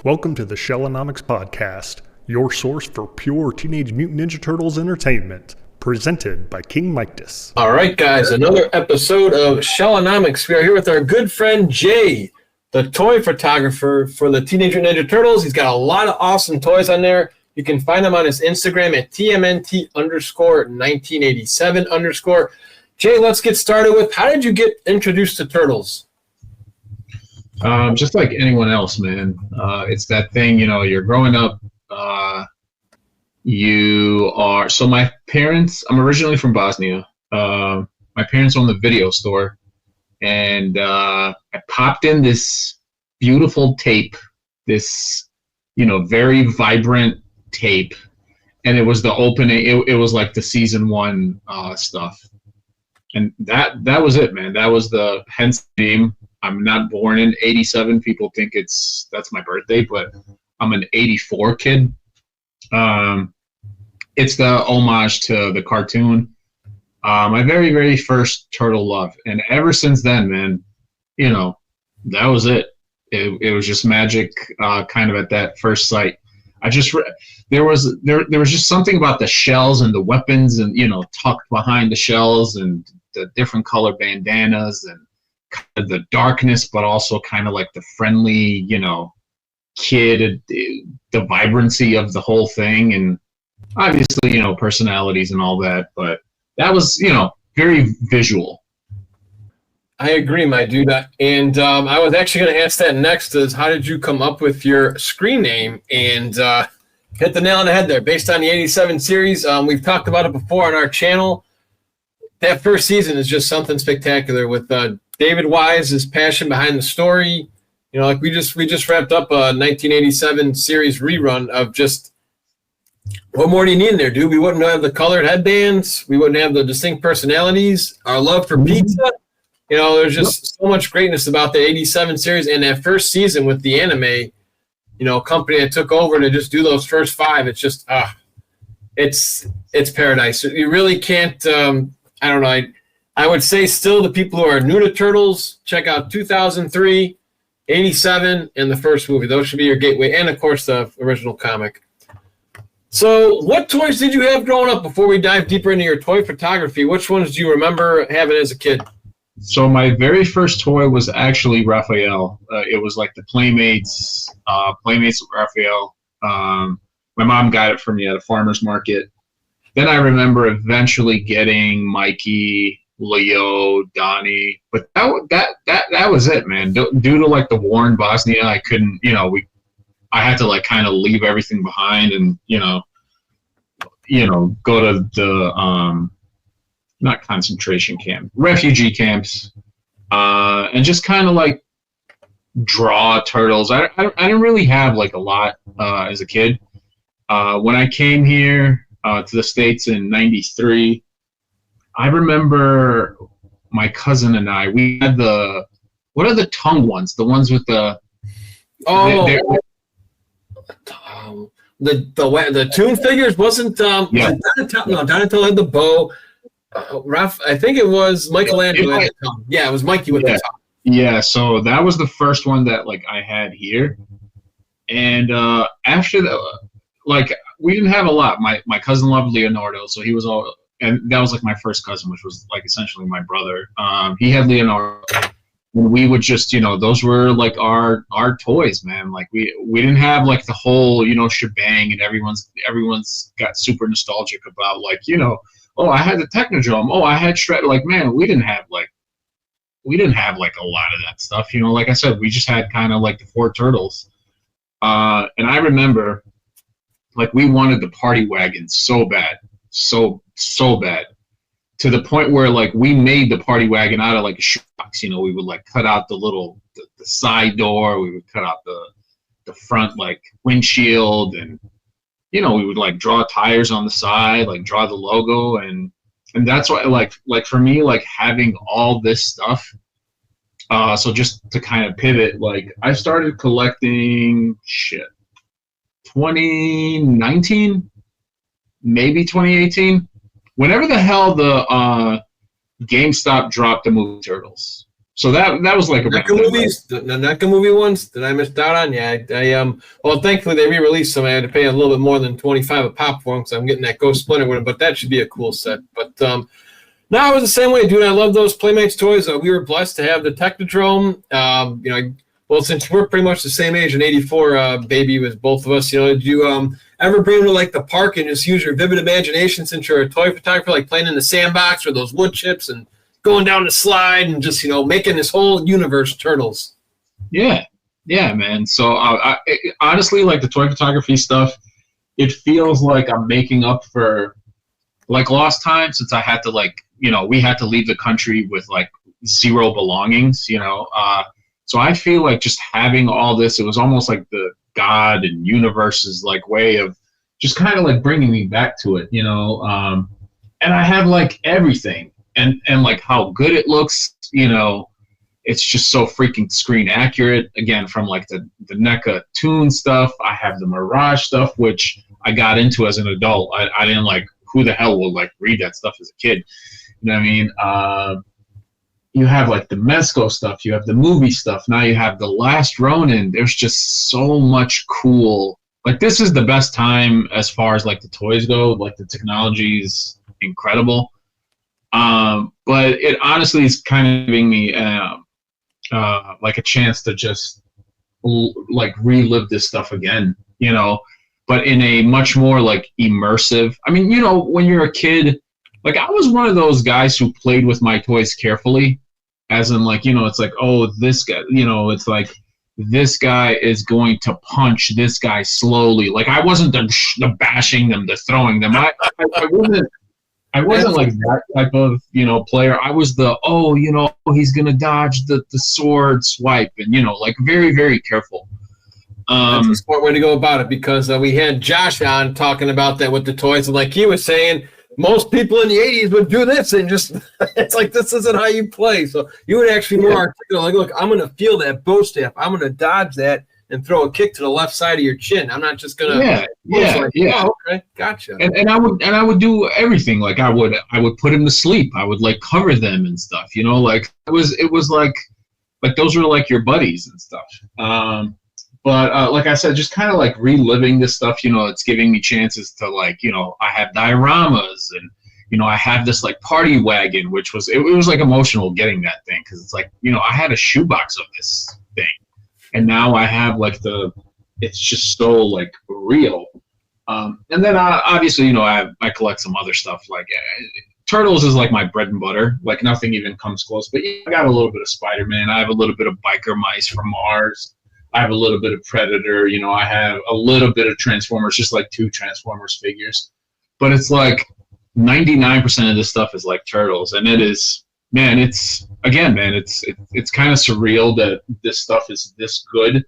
Welcome to the Shellonomics Podcast, your source for pure Teenage Mutant Ninja Turtles entertainment, presented by King Mictus. All right, guys, another episode of Shellonomics. We are here with our good friend Jay, the toy photographer for the Teenage Mutant Ninja Turtles. He's got a lot of awesome toys on there. You can find him on his Instagram at TMNT_1987_. Jay, let's get started with, how did you get introduced to Turtles? Just like anyone else, man. It's that thing, you're growing up. So my parents, I'm originally from Bosnia. My parents own the video store. And I popped in this beautiful tape, this, very vibrant tape. And it was the opening, it was like the season one stuff. And that was it, man. That was the hence name. I'm not born in 87. People think that's my birthday, but I'm an 84 kid. It's the homage to the cartoon. My very, very first turtle love. And ever since then, man, that was it. It was just magic, kind of at that first sight. There was just something about the shells and the weapons and, tucked behind the shells and the different color bandanas and kind of the darkness, but also kind of like the friendly, kid, the vibrancy of the whole thing. And obviously, personalities and all that, but that was, very visual. I agree, my dude. And I was actually going to ask that next is, how did you come up with your screen name? And hit the nail on the head there. Based on the 87 series, we've talked about it before on our channel. That first season is just something spectacular with David Wise's passion behind the story. Like we just wrapped up a 1987 series rerun of just, what more do you need in there, dude? We wouldn't have the colored headbands. We wouldn't have the distinct personalities. Our love for pizza. There's just so much greatness about the 87 series and that first season with the anime, company that took over to just do those first five. It's just, it's paradise. You really can't, I don't know. I would say still the people who are new to Turtles, check out 2003, 87, and the first movie. Those should be your gateway. And, of course, the original comic. So what toys did you have growing up before we dive deeper into your toy photography? Which ones do you remember having as a kid? So my very first toy was actually Raphael. It was like the Playmates with Raphael. My mom got it for me at a farmer's market. Then I remember eventually getting Mikey, Leo, Donnie, but that was it, man. Due to like the war in Bosnia, I couldn't, I had to like kind of leave everything behind and go to the not concentration camp, refugee camps, and just kind of like draw turtles. I didn't really have like a lot as a kid. When I came here to the States in '93. I remember my cousin and I, we had what are the tongue ones? The ones with the... The Toon figures wasn't... yeah. Donatello had the bow. I think it was Michelangelo had the tongue. Yeah, it was Mikey with the tongue. Yeah, so that was the first one that like I had here. And after that, like, we didn't have a lot. My cousin loved Leonardo, so he was all... And that was like my first cousin, which was like essentially my brother. He had Leonardo. And we would just, those were like our toys, man. Like we didn't have like the whole, shebang, and everyone's got super nostalgic about like, oh, I had the Technodrome. Oh, I had Shred. Like, man, we didn't have like a lot of that stuff. Like I said, we just had kind of like the four turtles. And I remember like we wanted the party wagon so bad. So bad, to the point where like we made the party wagon out of like a shoebox. We would like cut out the side door, we would cut out the front like windshield, and we would like draw tires on the side, like draw the logo, and that's why like for me, like having all this stuff. So just to kind of pivot, like I started collecting 2019. Maybe 2018, whenever the hell the GameStop dropped the movie Turtles. So that was like NECA movies, the NECA movie ones that I missed out on. Yeah, well, thankfully they re-released some. I had to pay a little bit more than $25 a pop for them, so I'm getting that Ghost Splinter one. But that should be a cool set. But no, I was the same way, dude. I love those Playmates toys. We were blessed to have the Technodrome. Well, since we're pretty much the same age, an '84 baby with both of us. Did you ever bring them to like the park and just use your vivid imagination since you're a toy photographer, like playing in the sandbox or those wood chips and going down the slide and just making this whole universe Turtles? Yeah, man. So I honestly, like the toy photography stuff, it feels like I'm making up for like lost time, since I had to we had to leave the country with like zero belongings. So I feel like just having all this, it was almost like the God and universe's like way of just kind of like bringing me back to it, and I have like everything and like how good it looks, it's just so freaking screen accurate. Again, from like the NECA Toon stuff, I have the Mirage stuff, which I got into as an adult. I didn't like, who the hell will like read that stuff as a kid? You know what I mean? You have like the Mezco stuff, you have the movie stuff, now you have the Last Ronin. There's just so much cool. Like, this is the best time as far as like the toys go. Like, the technology is incredible. But it honestly is kind of giving me like a chance to just like relive this stuff again, but in a much more like immersive. I mean, when you're a kid, like I was one of those guys who played with my toys carefully, as in like, it's like, oh, this guy, it's like this guy is going to punch this guy slowly. Like I wasn't the bashing them, the throwing them. I wasn't like that type of, player. I was the, he's going to dodge the sword swipe and, like very, very careful. That's a smart way to go about it, because we had Josh on talking about that with the toys. And like he was saying, most people in the 80s would do this and just, it's like, this isn't how you play. So you would actually more articulate, like, look, I'm going to feel that bow staff. I'm going to dodge that and throw a kick to the left side of your chin. I'm not just going to. Yeah. Oh, okay, gotcha. And I would do everything. Like I would put him to sleep. I would like cover them and stuff, like it was like those were like your buddies and stuff. But like I said, just kind of like reliving this stuff, it's giving me chances to like, I have dioramas and, I have this like party wagon, which was, it was like emotional getting that thing. Cause it's like, I had a shoebox of this thing and now I have like it's just so like real. And then obviously, I collect some other stuff like Turtles is like my bread and butter. Like nothing even comes close, but I got a little bit of Spider-Man. I have a little bit of Biker Mice from Mars. I have a little bit of Predator, I have a little bit of Transformers, just like 2 Transformers figures. But it's like 99% of this stuff is like Turtles. And it is, man, it's kind of surreal that this stuff is this good.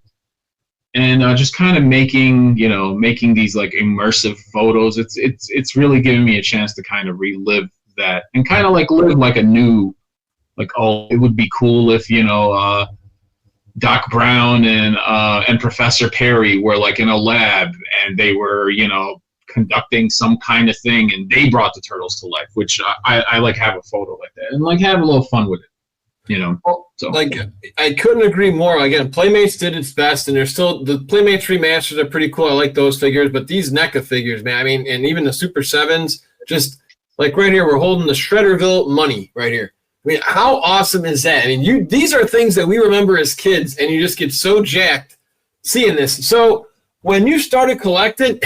And just kind of making these like immersive photos. It's really giving me a chance to kind of relive that and kind of like live like a new, like, oh, it would be cool if, Doc Brown and Professor Perry were like in a lab and they were, conducting some kind of thing and they brought the Turtles to life, which I like have a photo like that and like have a little fun with it, So like I couldn't agree more. Again, Playmates did its best, and there's still the Playmates remasters are pretty cool. I like those figures, but these NECA figures, man, I mean, and even the Super 7s, just like right here, we're holding the Shredderville money right here. I mean, how awesome is that? I mean, these are things that we remember as kids, and you just get so jacked seeing this. So when you started collecting,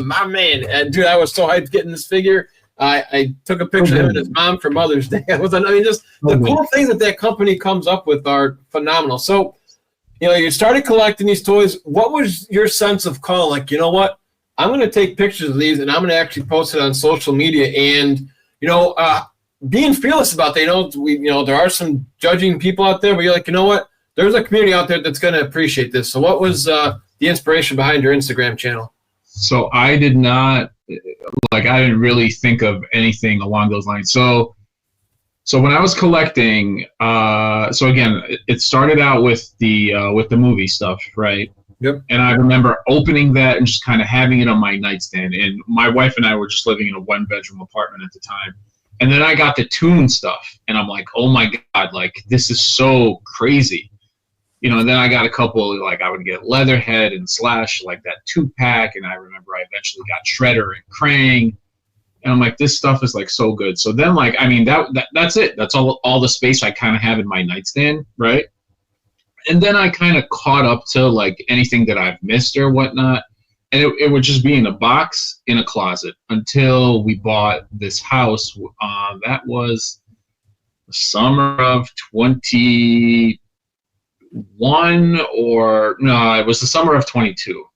my man, dude, I was so hyped getting this figure. I took a picture of him and his mom for Mother's Day. Just the cool things that company comes up with are phenomenal. So, you started collecting these toys. What was your sense of calling? Like, you know what? I'm going to take pictures of these, and I'm going to actually post it on social media. And, being fearless about that, there are some judging people out there, but you're like, you know what? There's a community out there that's going to appreciate this. So what was the inspiration behind your Instagram channel? So I did not, I didn't really think of anything along those lines. So when I was collecting, so again, it started out with the movie stuff, right? Yep. And I remember opening that and just kind of having it on my nightstand. And my wife and I were just living in a 1-bedroom apartment at the time. And then I got the tune stuff, and I'm like, oh my God, like this is so crazy. You know, and then I got a couple, like I would get Leatherhead and Slash, like that 2-pack, and I remember I eventually got Shredder and Krang, and I'm like, this stuff is like so good. So then, like, I mean, that's it. That's all the space I kind of have in my nightstand, right? And then I kind of caught up to like anything that I've missed or whatnot, and it would just be in a box in a closet until we bought this house. That was the summer of 21, or no, it was the summer of 22.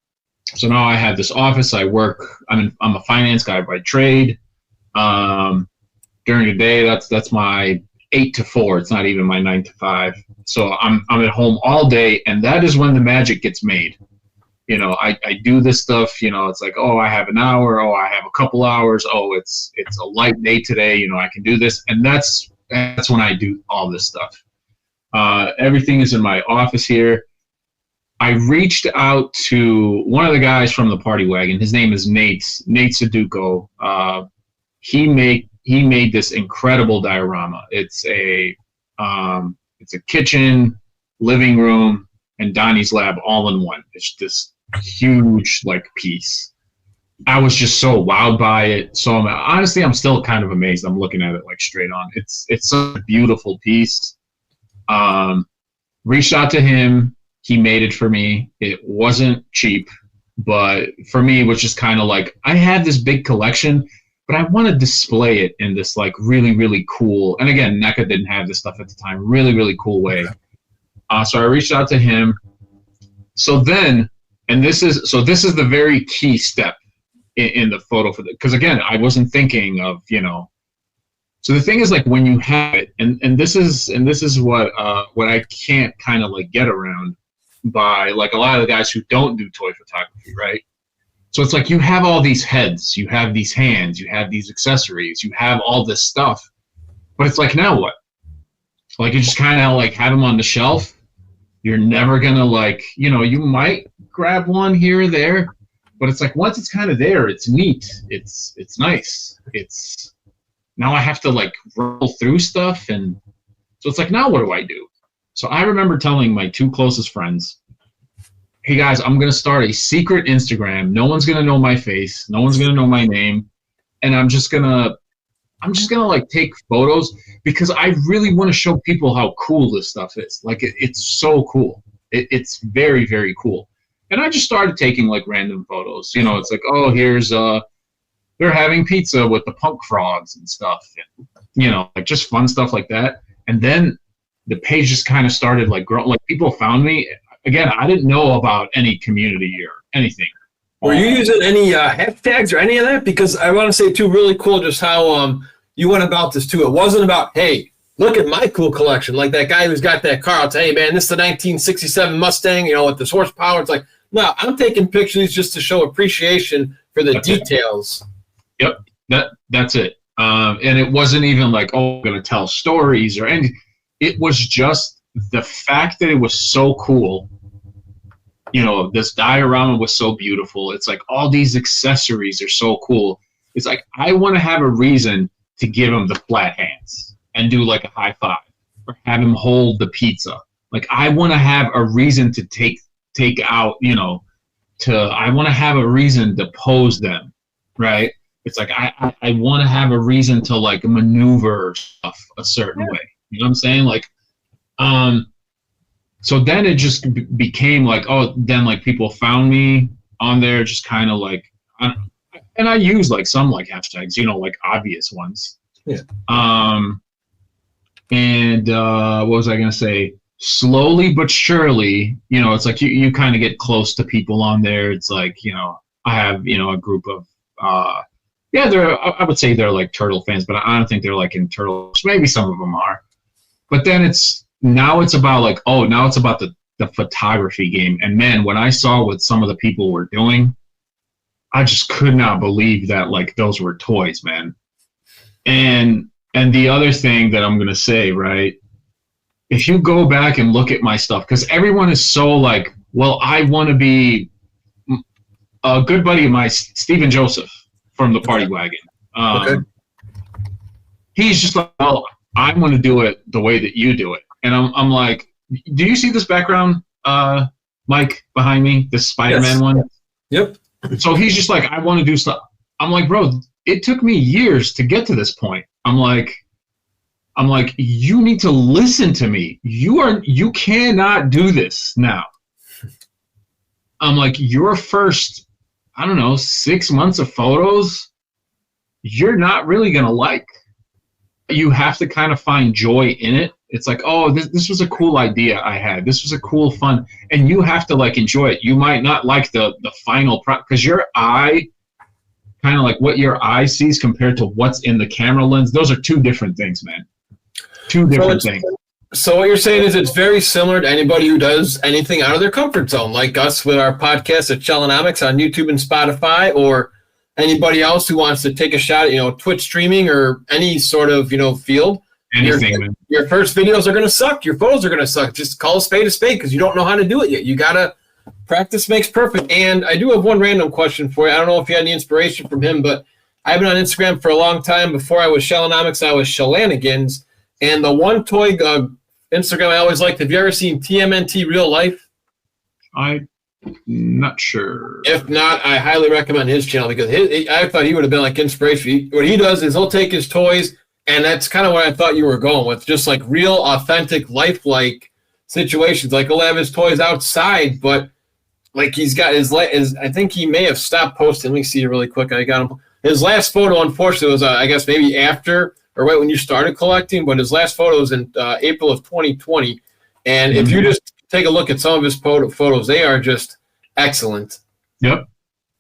So now I have this office. I work. I'm a finance guy by trade. During the day, that's my 8 to 4. It's not even my 9 to 5. So I'm at home all day, and that is when the magic gets made. You know, I do this stuff. You know, it's like, oh, I have an hour. Oh, I have a couple hours. Oh, it's a light day today. You know, I can do this, and that's when I do all this stuff. Everything is in my office here. I reached out to one of the guys from the Party Wagon. His name is Nate Sudoku. He made this incredible diorama. It's a kitchen, living room, and Donnie's lab all in one. It's this huge like piece. I was just so wowed by it. So honestly, I'm still kind of amazed. I'm looking at it like straight on. It's such a beautiful piece. Reached out to him. He made it for me. It wasn't cheap, but for me, it was just kind of like, I had this big collection, but I want to display it in this like really, really cool, and again, NECA didn't have this stuff at the time, really, really cool way. So I reached out to him. So then, and this is the very key step in the photo for the, because again, I wasn't thinking of, you know, so the thing is, like, when you have it, and this is what I can't kind of like get around by like a lot of the guys who don't do toy photography, right? So it's like you have all these heads, you have these hands, you have these accessories, you have all this stuff, but it's like, now what? Like, you just kind of like have them on the shelf. You're never gonna, like, you know, you might grab one here or there, but it's like once it's kind of there, it's neat, it's nice, it's, now I have to like roll through stuff, and so it's like, now what do I do? So I remember telling my 2 closest friends, hey guys, I'm gonna start a secret Instagram. No one's gonna know my face, no one's gonna know my name, and I'm just gonna like take photos, because I really want to show people how cool this stuff is. Like, it's so cool. It's very, very cool. And I just started taking like random photos. You know, it's like, oh, here's they're having pizza with the punk frogs and stuff, and, you know, like just fun stuff like that. And then the page just kind of started like growing. Like, people found me. Again, I didn't know about any community or anything. Were you using any hashtags or any of that? Because I want to say, too, really cool just how you went about this, too. It wasn't about, hey, look at my cool collection. Like that guy who's got that car, I'll tell you, man, this is the 1967 Mustang, you know, with this horsepower. It's like, no, I'm taking pictures just to show appreciation for the details. Yep, that's it. And it wasn't even like, oh, I'm going to tell stories or anything. It was just the fact that it was so cool. You know, this diorama was so beautiful. It's like all these accessories are so cool. It's like, I want to have a reason to give him the flat hands and do like a high five, or have him hold the pizza. Like, I want to have a reason to take out, you know, I want to have a reason to pose them, right? It's like, I want to have a reason to like maneuver stuff a certain way. You know what I'm saying? Like, so then it just became like, oh, then like people found me on there, just kind of like, and I use like some like hashtags, you know, like obvious ones. Yeah. And what was I gonna say? Slowly but surely, you know, it's like you kind of get close to people on there. It's like, you know, I have, you know, a group of I would say they're like Turtle fans, but I don't think they're like in Turtles. Maybe some of them are. But then it's about like, oh, now it's about the photography game. And man, when I saw what some of the people were doing, I just could not believe that like those were toys, man. And the other thing that I'm gonna say, right? If you go back and look at my stuff, because everyone is so like, well, I want to be a good buddy of mine, Stephen Joseph from the Party Wagon. he's just like, well, I'm going to do it the way that you do it. And I'm like, do you see this background, Mike, behind me, this Spider-Man one? Yep. So he's just like, I want to do stuff. I'm like, bro, it took me years to get to this point. I'm like, you need to listen to me. You cannot do this now. I'm like, your first, I don't know, 6 months of photos, you're not really going to like. You have to kind of find joy in it. It's like, oh, this was a cool idea I had. This was a cool fun. And you have to like enjoy it. You might not like the final product because your eye, kind of like what your eye sees compared to what's in the camera lens, those are two different things, man. Two different things. So what you're saying is it's very similar to anybody who does anything out of their comfort zone, like us with our podcast at Shellanomics on YouTube and Spotify, or anybody else who wants to take a shot at, Twitch streaming or any sort of, field. Anything, man. Your first videos are going to suck. Your photos are going to suck. Just call a spade because you don't know how to do it yet. You got to practice makes perfect. And I do have one random question for you. I don't know if you had any inspiration from him, but I've been on Instagram for a long time. Before I was Shellanomics, I was Shellanigans. And the one toy Instagram I always liked, have you ever seen TMNT Real Life? I'm not sure. If not, I highly recommend his channel because I thought he would have been like inspiration. What he does is he'll take his toys, and that's kind of what I thought you were going with, just like real, authentic, lifelike situations. Like he'll have his toys outside, but like he's got his I think he may have stopped posting. Let me see really quick. I got him. His last photo, unfortunately, was I guess maybe after or right when you started collecting, but his last photo was in April of 2020. And if you just take a look at some of his photos, they are just excellent. Yep.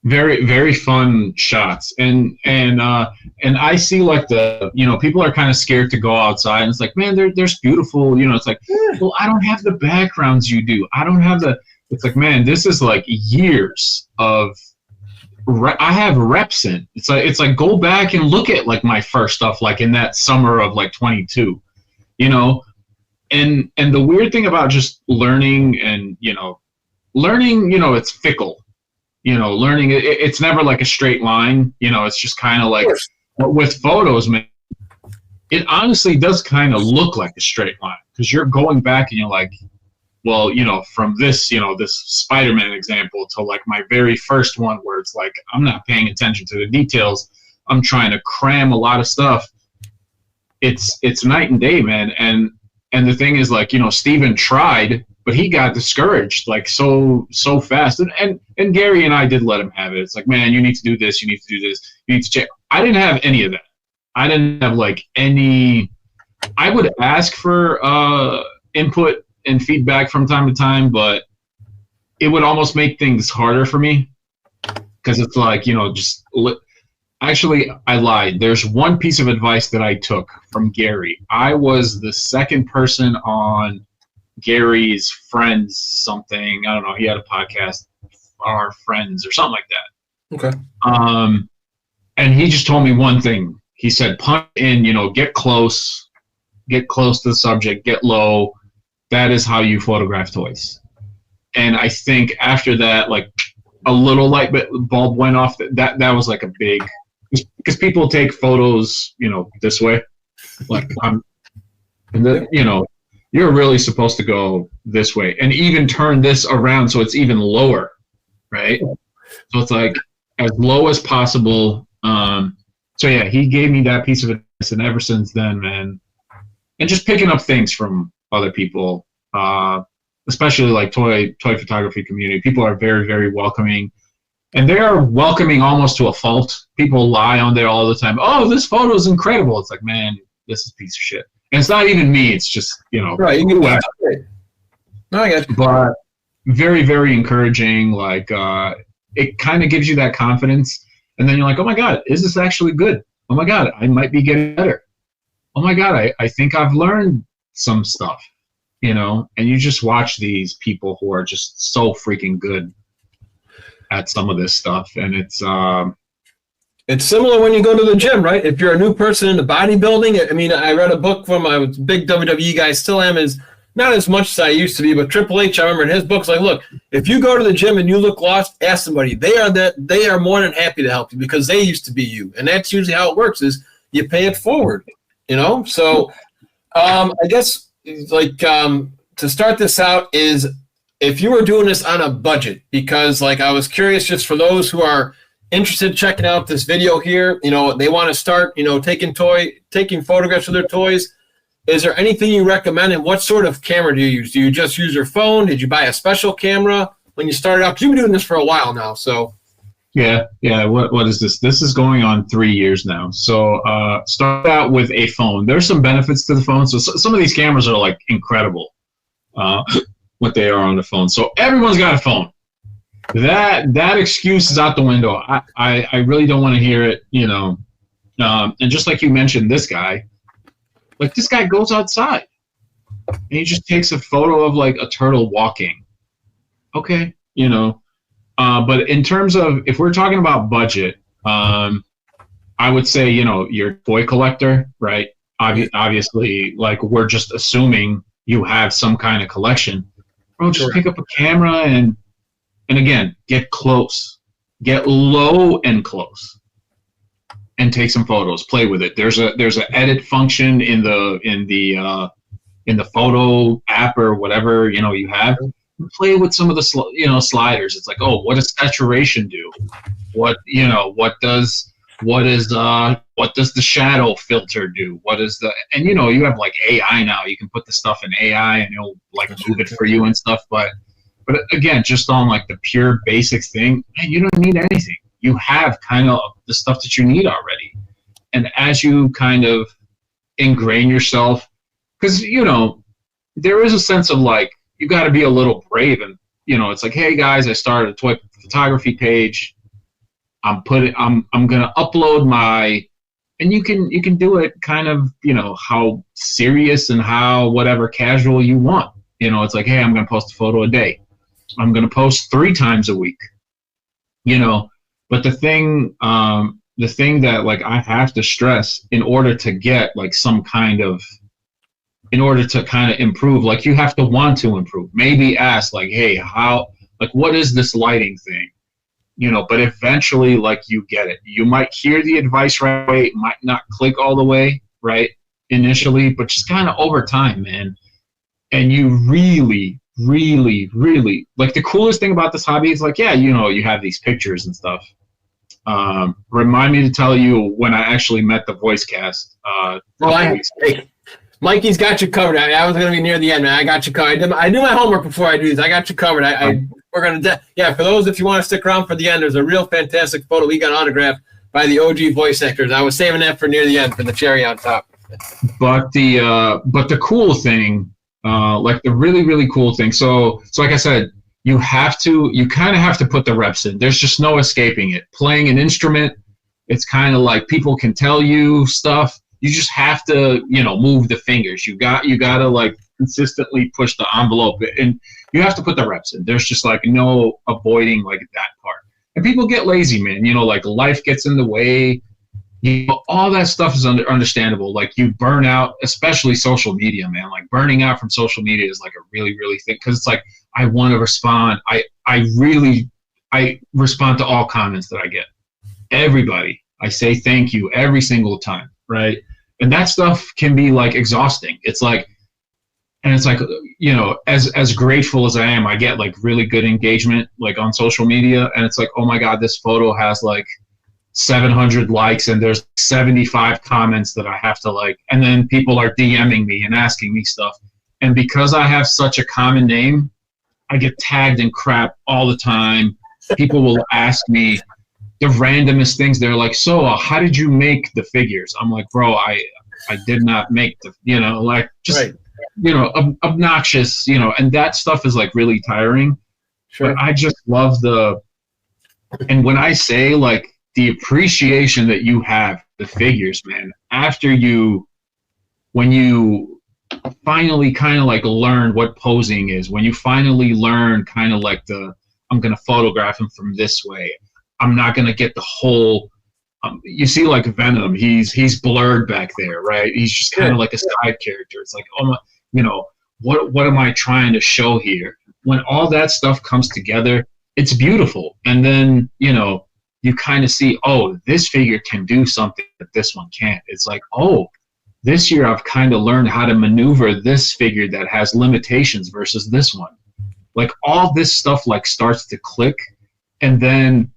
Very, very fun shots. And I see like people are kind of scared to go outside, and it's like, man, there's beautiful, it's like, well, I don't have the backgrounds you do. I don't have it's like, man, this is like years of, I have reps in. It's like go back and look at like my first stuff, like in that summer of like 22, and the weird thing about just learning and, it's fickle, learning, it's never like a straight line, it's just kind of like with photos, man, it honestly does kind of look like a straight line because you're going back and you're like, well, from this, this Spider-Man example to like my very first one where it's like, I'm not paying attention to the details. I'm trying to cram a lot of stuff. It's night and day, man. And the thing is like, Steven tried, but he got discouraged like so fast. And Gary and I did let him have it. It's like, man, you need to do this. You need to do this. You need to check. I didn't have any of that. I didn't have like any, I would ask for input and feedback from time to time, but it would almost make things harder for me because it's like, actually, I lied. There's one piece of advice that I took from Gary. I was the second person on Gary's Friends something. I don't know. He had a podcast, Our Friends or something like that. Okay. And he just told me one thing. He said, punch in, get close to the subject, get low. That is how you photograph toys. And I think after that, like a little light bulb went off. That was like a big, because people take photos, this way. Like you're really supposed to go this way and even turn this around so it's even lower, right? So it's like as low as possible. So yeah, he gave me that piece of advice, and ever since then, man, and just picking up things from other people, especially like toy photography community. People are very, very welcoming, and they are welcoming almost to a fault. People lie on there all the time. Oh, this photo is incredible. It's like, man, this is a piece of shit. And it's not even me. It's just, right. You can No, I got you. But very, very encouraging. Like, it kind of gives you that confidence. And then you're like, oh my God, is this actually good? Oh my God, I might be getting better. Oh my God, I think I've learned some stuff, and you just watch these people who are just so freaking good at some of this stuff. And it's similar when you go to the gym, right? If you're a new person into bodybuilding, I mean, I read a book from a big WWE guy, still am, is not as much as I used to be, but Triple H, I remember in his books, like, look, if you go to the gym and you look lost, ask somebody. They are more than happy to help you because they used to be you. And that's usually how it works is you pay it forward. you know? So I guess like to start this out is if you were doing this on a budget, because like I was curious just for those who are interested in checking out this video here, you know, they want to start, you know, taking photographs of their toys. Is there anything you recommend, and what sort of camera do you use? Do you just use your phone? Did you buy a special camera when you started out? 'Cause you've been doing this for a while now, so. Yeah. What is this? This is going on 3 years now. So start out with a phone. There's some benefits to the phone. So some of these cameras are like incredible, what they are on the phone. So everyone's got a phone. That excuse is out the window. I really don't want to hear it, you know. And just like you mentioned, this guy goes outside and he just takes a photo of like a turtle walking. Okay, you know. But in terms of, if we're talking about budget, I would say, you know, your toy collector, right? Obviously, like we're just assuming you have some kind of collection. Bro, just pick up a camera and again, get close, get low and close, and take some photos. Play with it. There's an edit function in the photo app or whatever, you know, you have. Play with some of the sliders. It's like, oh, what does saturation do? What does the shadow filter do? And you know, you have like AI now. You can put the stuff in AI and it'll like move it for you and stuff. But again, just on like the pure basics thing, man, you don't need anything. You have kind of the stuff that you need already. And as you kind of ingrain yourself, because you know, there is a sense of like, you got to be a little brave, and you know, it's like, hey guys, I started a toy photography page. I'm gonna upload my, and you can do it kind of, you know, how serious and how whatever casual you want. You know, it's like, hey, I'm gonna post a photo a day. I'm gonna post 3 times a week. You know, but the thing that like I have to stress in order to get like some kind of, in order to kind of improve, like you have to want to improve. Maybe ask like, hey, what is this lighting thing? You know, but eventually like you get it. You might hear the advice right away, it might not click all the way right initially, but just kind of over time, man. And you really, really, really, like the coolest thing about this hobby is like, yeah, you know, you have these pictures and stuff. Remind me to tell you when I actually met the voice cast. Mikey's got you covered. I was going to be near the end, man. I got you covered. I do my homework before I do this. I got you covered. We're going to, for those, if you want to stick around for the end, there's a real fantastic photo we got autographed by the OG voice actors. I was saving that for near the end for the cherry on top. But the cool thing, like the really, really cool thing. So like I said, you kind of have to put the reps in. There's just no escaping it. Playing an instrument, it's kind of like people can tell you stuff. You just have to, you know, move the fingers. You got to like consistently push the envelope, and you have to put the reps in. There's just like no avoiding like that part. And people get lazy, man. You know, like life gets in the way. You know, all that stuff is understandable. Like you burn out, especially social media, man. Like burning out from social media is like a really, really thing, because it's like I want to respond. I respond to all comments that I get. Everybody, I say thank you every single time. Right. And that stuff can be like exhausting. It's like, and it's like, you know, as grateful as I am, I get like really good engagement like on social media. And it's like, oh my God, this photo has like 700 likes and there's 75 comments that I have to like, and then people are DMing me and asking me stuff. And because I have such a common name, I get tagged in crap all the time. People will ask me the randomest things. They're like, so how did you make the figures? I'm like, bro, I did not make the, you know, like just, right. You know, obnoxious, you know, and that stuff is like really tiring. Sure. But I just love and when I say like the appreciation that you have the figures, man, when you finally kind of like learn what posing is, when you finally learn kind of like I'm going to photograph him from this way. I'm not going to get the whole, you see like Venom, he's blurred back there, right? He's just kind of like a side character. It's like, oh my, you know, what am I trying to show here? When all that stuff comes together, it's beautiful. And then, you know, you kind of see, oh, this figure can do something that this one can't. It's like, oh, this year I've kind of learned how to maneuver this figure that has limitations versus this one. Like all this stuff like starts to click, and then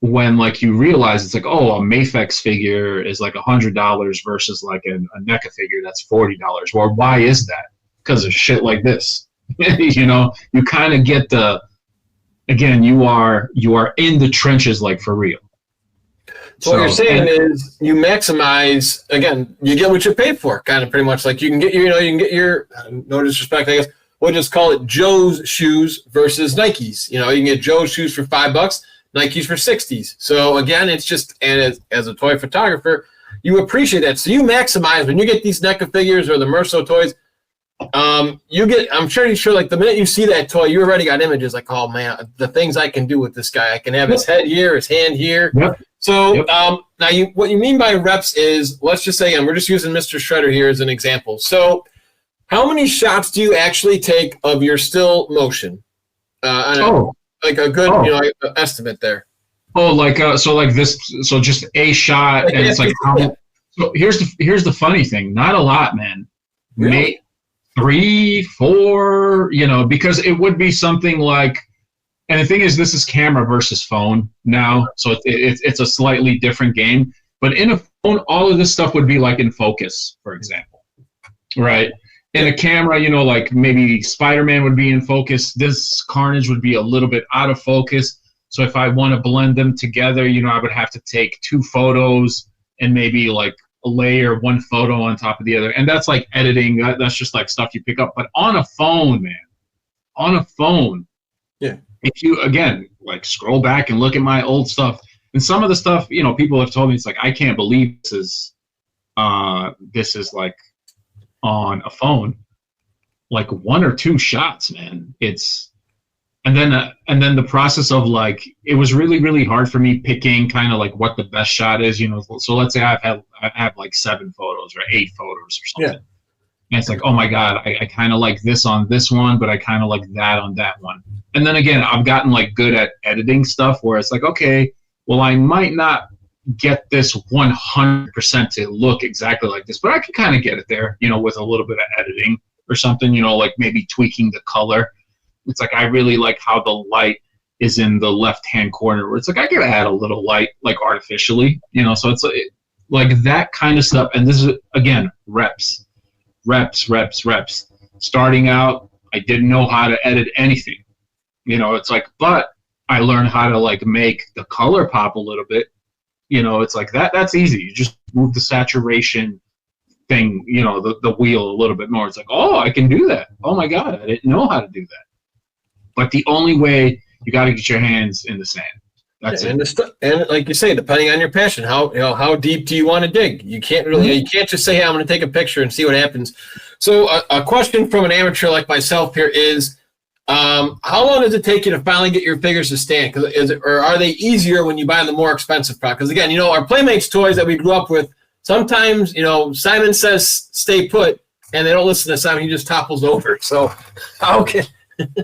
when like you realize it's like, oh, a Mafex figure is like $100 versus like a NECA figure that's $40. Well, why is that? Because of shit like this. You know, you kind of get the, again, you are in the trenches like for real. So what you're saying is you maximize, again, you get what you pay for, kind of pretty much. Like you can get your no disrespect, I guess, we'll just call it Joe's shoes versus Nikes. You know, you can get Joe's shoes for $5, Nikes for $60s. So again, it's just, and as a toy photographer, you appreciate that. So you maximize when you get these NECA figures or the Merso toys. You get, I'm sure like the minute you see that toy, you already got images like, oh man, the things I can do with this guy. I can have his head here, his hand here. Yep. So now what you mean by reps is, let's just say, and we're just using Mr. Shredder here as an example. So how many shots do you actually take of your still motion? Like a good, estimate there. Oh, like so like this, so just a shot, and it's like so here's the funny thing, not a lot, man. Really? 3, 4, because it would be something like, and the thing is, this is camera versus phone now, so it's a slightly different game. But in a phone, all of this stuff would be like in focus, for example, right? In a camera, like maybe Spider-Man would be in focus. This Carnage would be a little bit out of focus. So if I want to blend them together, I would have to take 2 photos and maybe like layer one photo on top of the other. And that's like editing. That's just like stuff you pick up. But on a phone, man, yeah. If you, again, like scroll back and look at my old stuff, and some of the stuff, people have told me, it's like, I can't believe this is like on a phone, like 1 or 2 shots, man. And then the process of like, it was really, really hard for me picking kind of like what the best shot is, So let's say I have like 7 photos or 8 photos or something. Yeah. And it's like, oh my God, I kind of like this on this one, but I kind of like that on that one. And then again, I've gotten like good at editing stuff where it's like, okay, well, I might not get this 100% to look exactly like this, but I can kind of get it there, with a little bit of editing or something, like maybe tweaking the color. It's like, I really like how the light is in the left-hand corner where it's like, I could add a little light, like artificially, so it's like that kind of stuff. And this is, again, reps. Starting out, I didn't know how to edit anything, it's like, but I learned how to like make the color pop a little bit. It's like that's easy. You just move the saturation thing, the wheel a little bit more. It's like, oh, I can do that. Oh my God, I didn't know how to do that. But the only way, you got to get your hands in the sand. That's it. And like you say, depending on your passion, how deep do you want to dig? You can't really, you can't just say, hey, I'm going to take a picture and see what happens. So a question from an amateur like myself here is, how long does it take you to finally get your figures to stand? Or are they easier when you buy the more expensive product? Because again, our Playmates toys that we grew up with, sometimes, Simon says stay put, and they don't listen to Simon. He just topples over. So how can...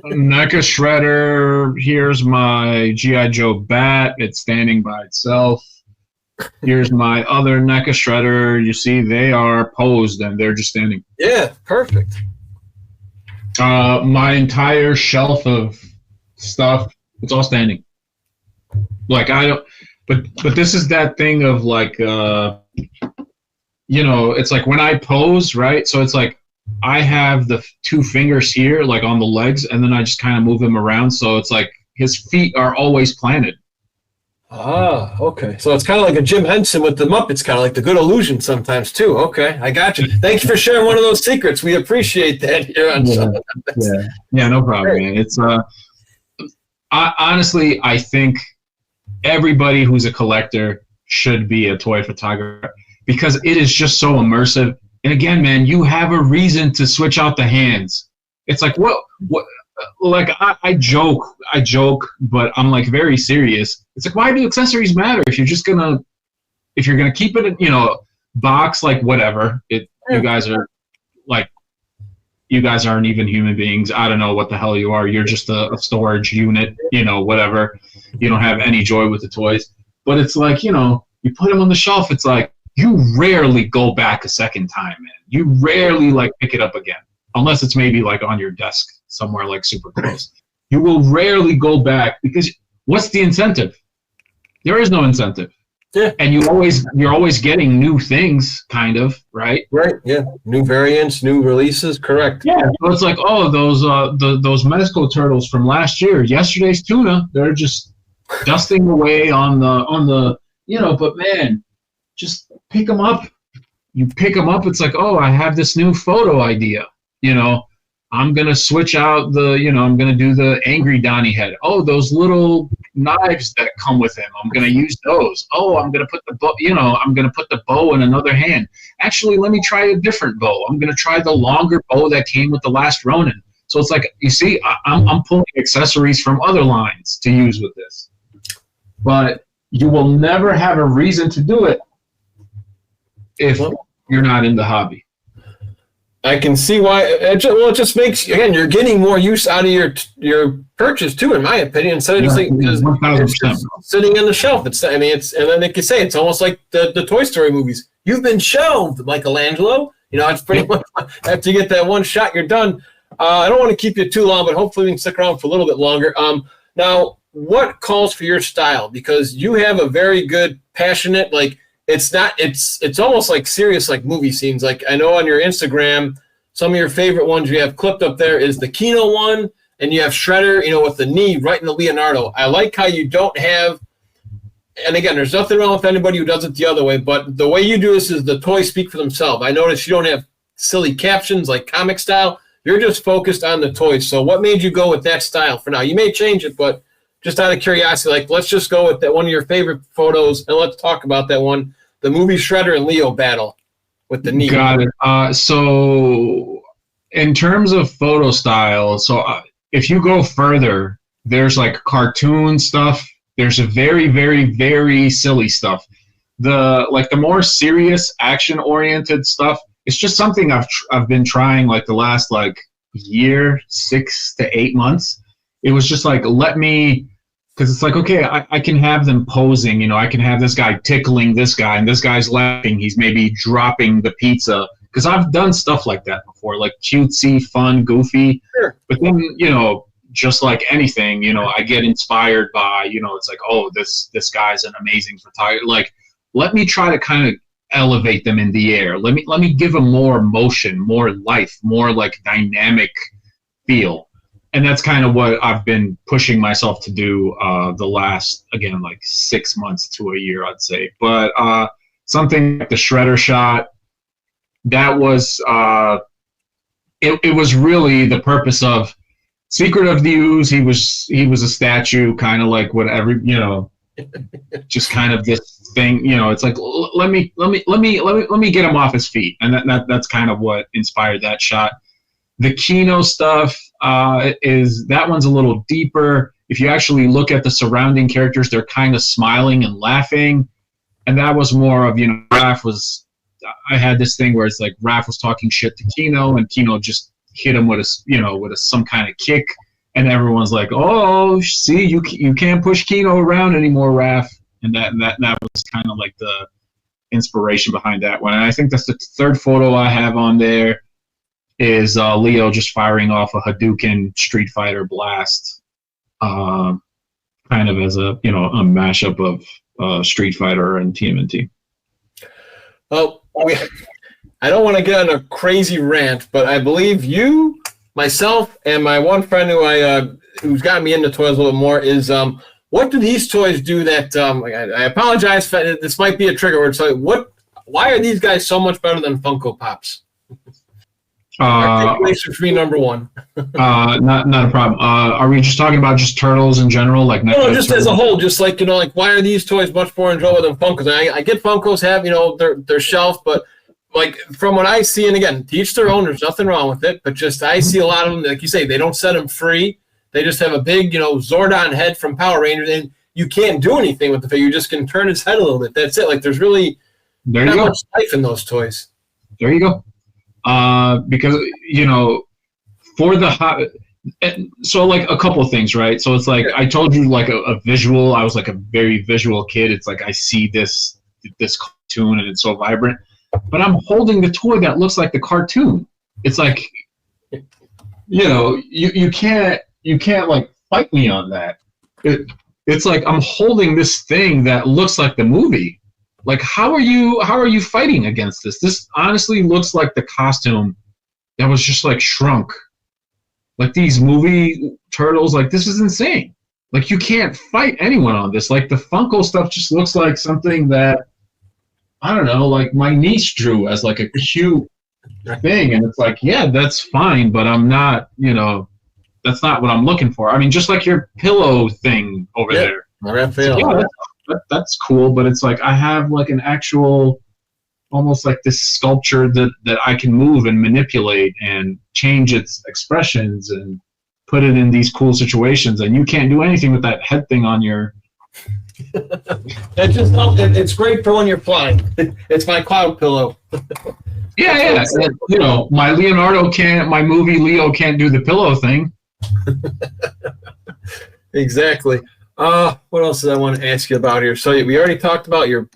NECA Shredder, here's my G.I. Joe bat. It's standing by itself. Here's my other NECA Shredder. You see, they are posed, and they're just standing. Yeah, perfect. My entire shelf of stuff, it's all standing. Like, I don't... But this is that thing of, like, it's like when I pose, right? So it's like, I have the 2 fingers here, like on the legs, and then I just kind of move them around. So it's like his feet are always planted. Ah, okay. So it's kind of like a Jim Henson with the Muppets, kind of like the good illusion sometimes too. Okay, I got you. Thank you for sharing one of those secrets. We appreciate that here on Yeah, no problem, man. It's honestly, I think everybody who's a collector should be a toy photographer because it is just so immersive. And again, man, you have a reason to switch out the hands. It's like, what, like, I joke, but I'm like very serious. It's like, why do accessories matter if you're gonna keep it, box, like whatever. You guys aren't even human beings. I don't know what the hell you are. You're just a storage unit, whatever. You don't have any joy with the toys. But it's like, you put them on the shelf. It's like, you rarely go back a second time, man. You rarely like pick it up again, unless it's maybe like on your desk somewhere like super close. You will rarely go back because what's the incentive? There is no incentive. Yeah. And you're always getting new things, kind of, right? Right. Yeah. New variants, new releases. Correct. Yeah. So it's like, oh, those Mezco turtles from last year, yesterday's tuna, they're just dusting away on the but man, just pick them up. You pick them up. It's like, oh, I have this new photo idea. I'm going to switch out I'm going to do the angry Donnie head. Oh, those little knives that come with him. I'm going to use those. Oh, I'm going to put the bow in another hand. Actually, let me try a different bow. I'm going to try the longer bow that came with the last Ronin. So it's like, you see, I'm pulling accessories from other lines to use with this. But you will never have a reason to do it if you're not in the hobby. I can see why. It just makes, again, you're getting more use out of your purchase too, in my opinion. Instead of just sitting on the shelf. And then like you say, it's almost like the Toy Story movies. You've been shelved, Michelangelo. It's pretty much after you get that one shot, you're done. I don't want to keep you too long, but hopefully we can stick around for a little bit longer. Now, what calls for your style? Because you have a very good, passionate, it's almost like serious, like movie scenes. Like I know on your Instagram, some of your favorite ones you have clipped up there is the Kino one, and you have Shredder, with the knee right in the Leonardo. I like how you don't have, and again, there's nothing wrong with anybody who does it the other way, but the way you do this is the toys speak for themselves. I noticed you don't have silly captions like comic style. You're just focused on the toys. So what made you go with that style for now? You may change it, but just out of curiosity, let's just go with that one of your favorite photos, and let's talk about that one. The movie Shredder and Leo battle with the knee. Got it. So in terms of photo style, if you go further, there's like cartoon stuff. There's a very, very, very silly stuff. The more serious action-oriented stuff, it's just something I've been trying like the last year, 6 to 8 months. It was just like, because it's like, okay, I can have them posing, I can have this guy tickling this guy, and this guy's laughing. He's maybe dropping the pizza. Because I've done stuff like that before, like cutesy, fun, goofy. Sure. But then, just like anything, I get inspired by, it's like, oh, this guy's an amazing photographer. Like, let me try to kind of elevate them in the air. Let me give them more motion, more life, more like dynamic feel. And that's kind of what I've been pushing myself to do the last, again, 6 months to a year, I'd say. But something like the Shredder shot, that was it was really the purpose of Secret of the Ooze. He was a statue, kind of like whatever, just kind of this thing. It's like let me get him off his feet, and that's kind of what inspired that shot. The Kino stuff is that one's a little deeper. If you actually look at the surrounding characters, they're kind of smiling and laughing, and that was more of Raph was. I had this thing where it's like Raph was talking shit to Kino, and Kino just hit him with some kind of kick, and everyone's like, "Oh, see, you can't push Kino around anymore, Raph," and that was kind of like the inspiration behind that one. And I think that's the third photo I have on there. Is Leo just firing off a Hadouken Street Fighter blast, kind of as a a mashup of Street Fighter and TMNT. Well, I don't want to get on a crazy rant, but I believe you, myself, and my one friend who's got me into toys a little more is what do these toys do that I apologize for this might be a trigger word. So why are these guys so much better than Funko Pops? Articulation for me, number one. Not a problem. Are we just talking about just turtles in general? No, just turtles? As a whole, just why are these toys much more enjoyable than Funkos? I get Funkos have, their shelf, but from what I see, and again, to each their own, there's nothing wrong with it, but just I see a lot of them, like you say, they don't set them free. They just have a big, Zordon head from Power Rangers, and you can't do anything with the figure. You just can turn his head a little bit. That's it. There's really not much life in those toys. There you go. Because for the so a couple of things, right? So it's like I told you, a visual. I was a very visual kid. It's like I see this cartoon and it's so vibrant. But I'm holding the toy that looks like the cartoon. It's like, you can't like fight me on that. It's like I'm holding this thing that looks like the movie. Like, how are you fighting against this? This honestly looks like the costume that was just like shrunk. Like these movie turtles, like this is insane. Like you can't fight anyone on this. Like the Funko stuff just looks like something that, I don't know, like my niece drew as like a cute thing. And it's like, yeah, that's fine, but I'm not, that's not what I'm looking for. I mean, just like your pillow thing over there. Yeah, that's cool, but it's like I have like an actual, almost like this sculpture that I can move and manipulate and change its expressions and put it in these cool situations, and you can't do anything with that head thing on your. It's great for when you're flying. It's my cloud pillow. Yeah. My my movie Leo can't do the pillow thing. Exactly. What else did I want to ask you about here? So we already talked about your.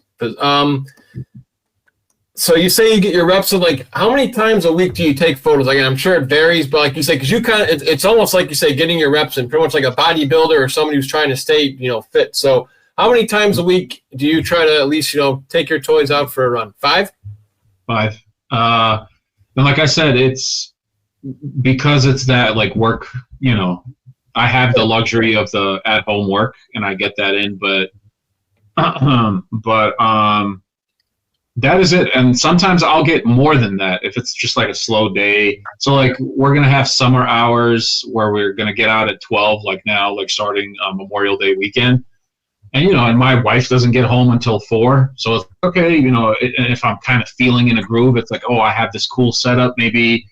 So you say you get your reps of like how many times a week do you take photos? Like I'm sure it varies, but like you say, because you kind of it's almost like you say getting your reps in, pretty much like a bodybuilder or somebody who's trying to stay fit. So how many times a week do you try to at least take your toys out for a run? 5? 5. And like I said, it's because it's that like work. I have the luxury of the at home work, and I get that in, but that is it. And sometimes I'll get more than that if it's just like a slow day. So like we're going to have summer hours where we're going to get out at 12, like now, like starting Memorial Day weekend. And, and my wife doesn't get home until 4. So it's okay, and if I'm kind of feeling in a groove, it's like, oh, I have this cool setup maybe.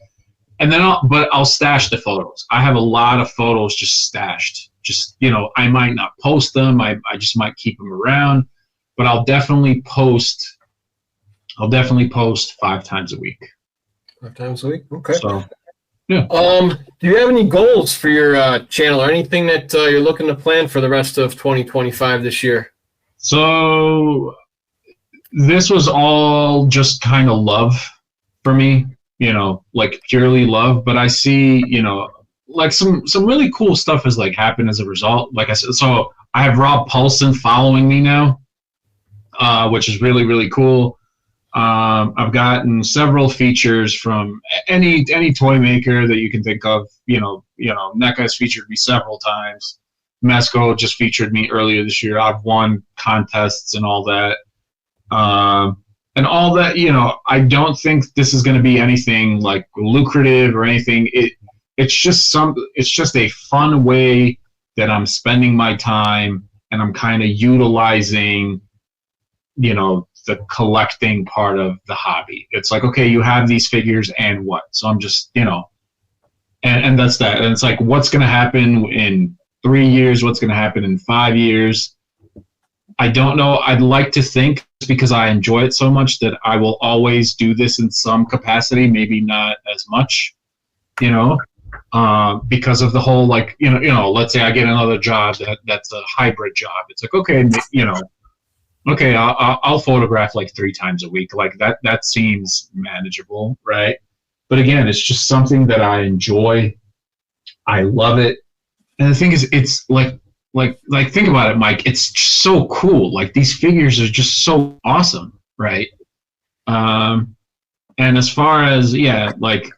And then I'll stash the photos. I have a lot of photos just stashed. Just, I might not post them. I just might keep them around, but I'll definitely post 5 times a week. 5 times a week? Okay. So, yeah. Do you have any goals for your channel or anything that you're looking to plan for the rest of 2025 this year? So this was all just kind of love for me, like purely love. But I see, like some really cool stuff has like happened as a result. Like I said, so I have Rob Paulson following me now, which is really, really cool. I've gotten several features from any toy maker that you can think of. NECA's featured me several times. Mesco just featured me earlier this year. I've won contests and all that. And all that, I don't think this is going to be anything like lucrative or anything. It's just a fun way that I'm spending my time, and I'm kind of utilizing, the collecting part of the hobby. It's like, okay, you have these figures and what? So I'm just, and that's that. And it's like, what's going to happen in 3 years? What's going to happen in 5 years? I don't know. I'd like to think, because I enjoy it so much, that I will always do this in some capacity, maybe not as much, because of the whole, like, let's say I get another job that's a hybrid job. It's like, okay, okay, I'll photograph like 3 times a week. Like that seems manageable, right? But again, it's just something that I enjoy. I love it. And the thing is, it's like think about it, Mike. It's so cool. Like these figures are just so awesome, right? And as far as like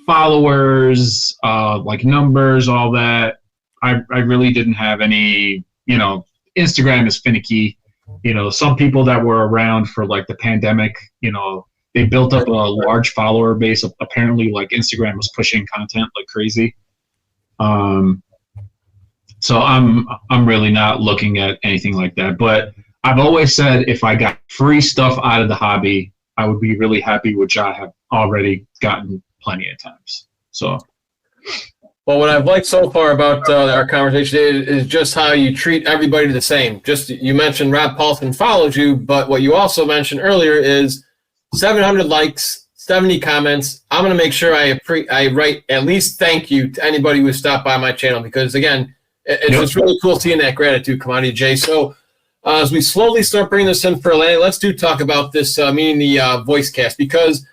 followers, like numbers, all that, I really didn't have any. Instagram is finicky. Some people that were around for like the pandemic, they built up a large follower base. Apparently, like Instagram was pushing content like crazy. So I'm really not looking at anything like that. But I've always said if I got free stuff out of the hobby, I would be really happy, which I have already gotten plenty of times. So. Well, what I've liked so far about our conversation is just how you treat everybody the same. Just you mentioned Rob Paulson follows you, but what you also mentioned earlier is 700 likes, 70 comments. I'm going to make sure I write at least thank you to anybody who stopped by my channel, because, again, it's just really cool seeing that gratitude come out of you, Jay. So as we slowly start bringing this in for Atlanta, let's talk about this, meaning the voice cast, because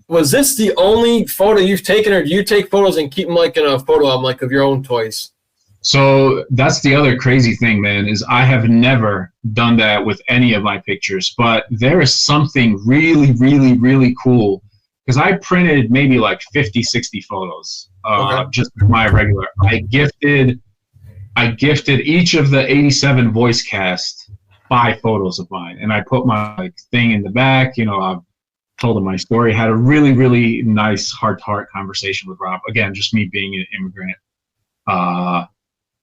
was this the only photo you've taken, or do you take photos and keep them like in a photo album, like of your own toys? So that's the other crazy thing, man, is I have never done that with any of my pictures, but there is something really, really, really cool, because I printed maybe like 50, 60 photos, just my regular. I gifted each of the 87 voice cast 5 photos of mine, and I put my thing in the back. I told him my story, had a really, really nice heart-to-heart conversation with Rob. Again, just me being an immigrant,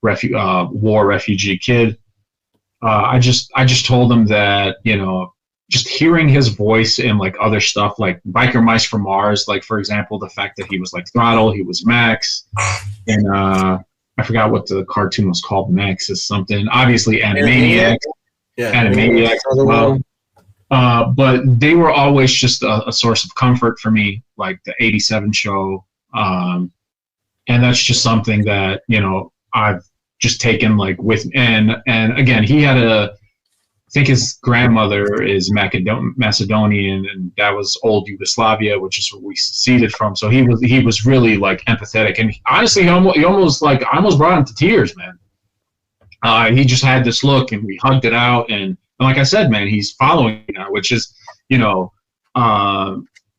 war refugee kid. I just told him that, just hearing his voice and like other stuff, like Biker Mice from Mars, like for example, the fact that he was like Throttle, he was Max, and I forgot what the cartoon was called. Max is something. Obviously, Animaniacs. Yeah, Animaniacs as well. But they were always just a source of comfort for me, like the 87 show. And that's just something that, I've just taken like with, and again, he had I think his grandmother is Macedonian, and that was old Yugoslavia, which is where we seceded from. So he was really like empathetic, and honestly, he almost like I almost brought him to tears, man. He just had this look, and we hugged it out, and like I said, man, he's following now, which is, and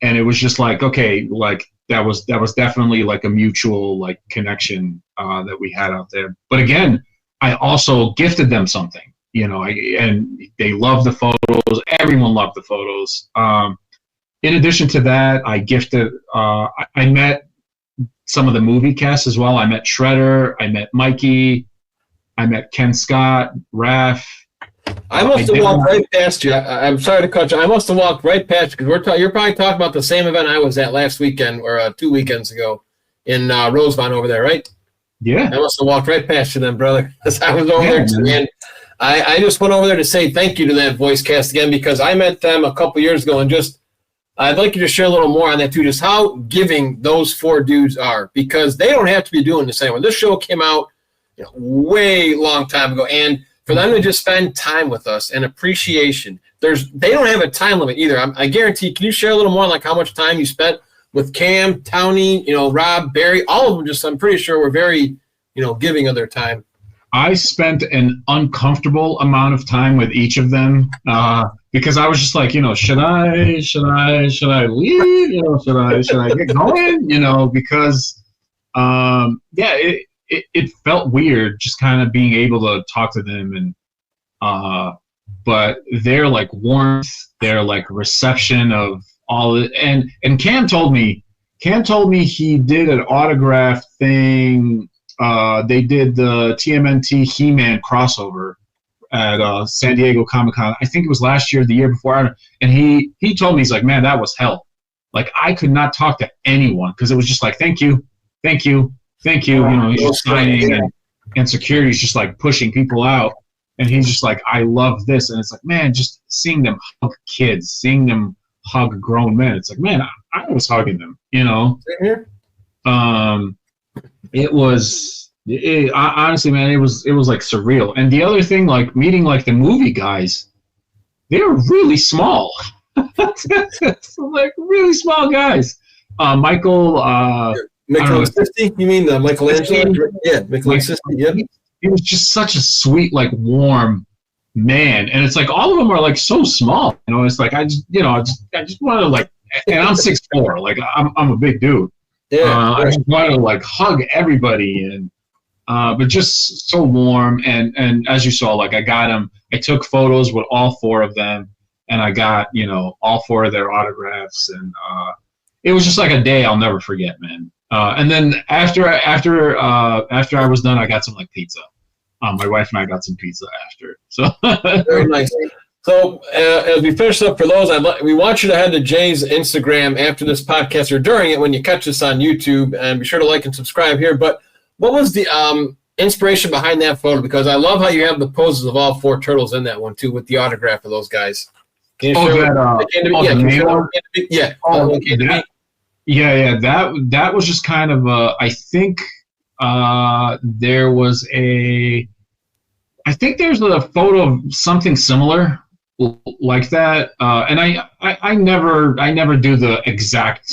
it was just like, okay, like that was definitely like a mutual like connection that we had out there. But again, I also gifted them something. And they loved the photos. Everyone loved the photos. In addition to that, I gifted. I met some of the movie cast as well. I met Shredder. I met Mikey. I met Ken Scott, Raph. I must have walked right past you. I'm sorry to cut you. I must have walked right past you because you're probably talking about the same event I was at last weekend or 2 weekends ago in Rosemont over there, right? Yeah. I must have walked right past you then, brother. I was over there too, man. I just went over there to say thank you to that voice cast again, because I met them a couple years ago, and just I'd like you to share a little more on that too, just how giving those 4 dudes are, because they don't have to be doing this anymore. This show came out way long time ago, and for them to just spend time with us and appreciation, they don't have a time limit either. I guarantee. Can you share a little more, like how much time you spent with Cam, Townie, Rob, Barry, all of them? Just I'm pretty sure were very giving of their time. I spent an uncomfortable amount of time with each of them because I was just like, should I leave? Should I get going? Because it felt weird just kind of being able to talk to them, and but their like warmth, their like reception of all it, and Cam told me he did an autograph thing. They did the TMNT He-Man crossover at San Diego Comic-Con. I think it was last year, the year before. And he told me, he's like, man, that was hell. Like, I could not talk to anyone because it was just like, thank you. He's just signing, and security's just like pushing people out. And he's just like, I love this. And it's like, man, just seeing them hug kids, seeing them hug grown men. It's like, man, I was hugging them, It was honestly, man, it was like surreal. And the other thing, like meeting like the movie guys, they were really small, like really small guys. Michael Sisti, you mean Michelangelo? Yeah, Sisti. Yeah, he was just such a sweet, like warm man, and it's like all of them are like so small. It's like I just want to like, and I'm 6'4", like I'm a big dude. Yeah, I just wanted to like hug everybody, and but just so warm, and as you saw, like I took photos with all 4 of them, and I got all 4 of their autographs, and it was just like a day I'll never forget, man. And then after I was done, I got some like pizza. My wife and I got some pizza after. So very nice. So as we finish up, for those, we want you to head to Jay's Instagram after this podcast or during it when you catch us on YouTube, and be sure to like and subscribe here. But what was the inspiration behind that photo? Because I love how you have the poses of all 4 turtles in that one too, with the autograph of those guys. Can you share that was just kind of I think there was I think there's a photo of something similar like that, and I never do the exact.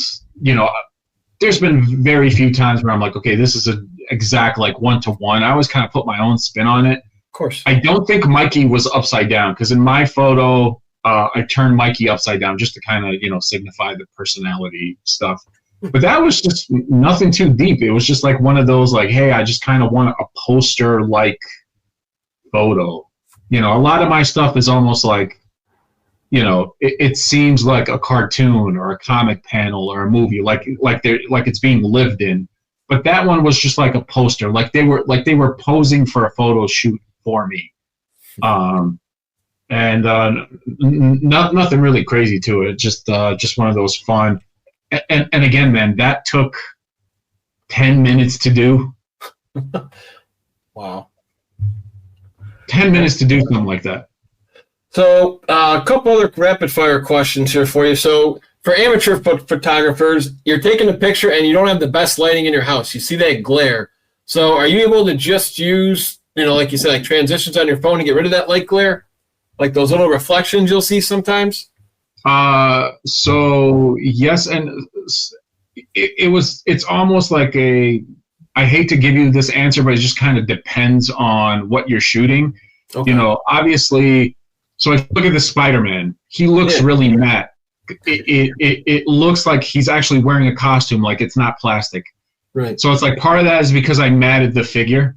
There's been very few times where I'm like, okay, this is an exact like 1-to-1. I always kind of put my own spin on it. Of course. I don't think Mikey was upside down, because in my photo, I turned Mikey upside down just to kind of signify the personality stuff. But that was just nothing too deep. It was just like one of those like, hey, I just kind of want a poster like photo. A lot of my stuff is almost like, it seems like a cartoon or a comic panel or a movie, like it's being lived in. But that one was just like a poster, like they were posing for a photo shoot for me, and nothing really crazy to it. Just one of those fun. And again, man, that took 10 minutes to do. Wow. 10 minutes to do something like that. So a couple other rapid fire questions here for you. So for amateur photographers, you're taking a picture and you don't have the best lighting in your house. You see that glare. So are you able to just use, like you said, like transitions on your phone to get rid of that light glare? Like those little reflections you'll see sometimes? So yes, and it's almost like I hate to give you this answer, but it just kind of depends on what you're shooting. Okay. Obviously, so if you look at the Spider-Man, he looks really matte. It looks like he's actually wearing a costume, like it's not plastic. Right. So it's like part of that is because I matted the figure.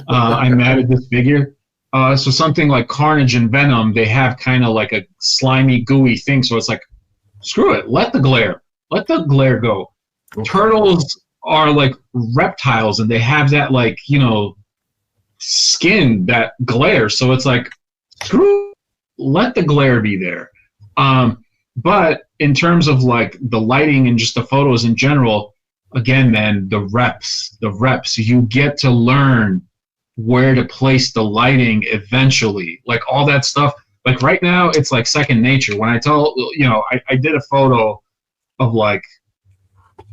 I matted this figure. So something like Carnage and Venom, they have kind of like a slimy, gooey thing. So it's like, screw it, let the glare go. Okay. Turtles are like reptiles, and they have that like skin that glare. So it's like, let the glare be there. But in terms of like the lighting and just the photos in general, again, man, the reps, you get to learn where to place the lighting eventually, like all that stuff. Like right now, it's like second nature. When I I did a photo of like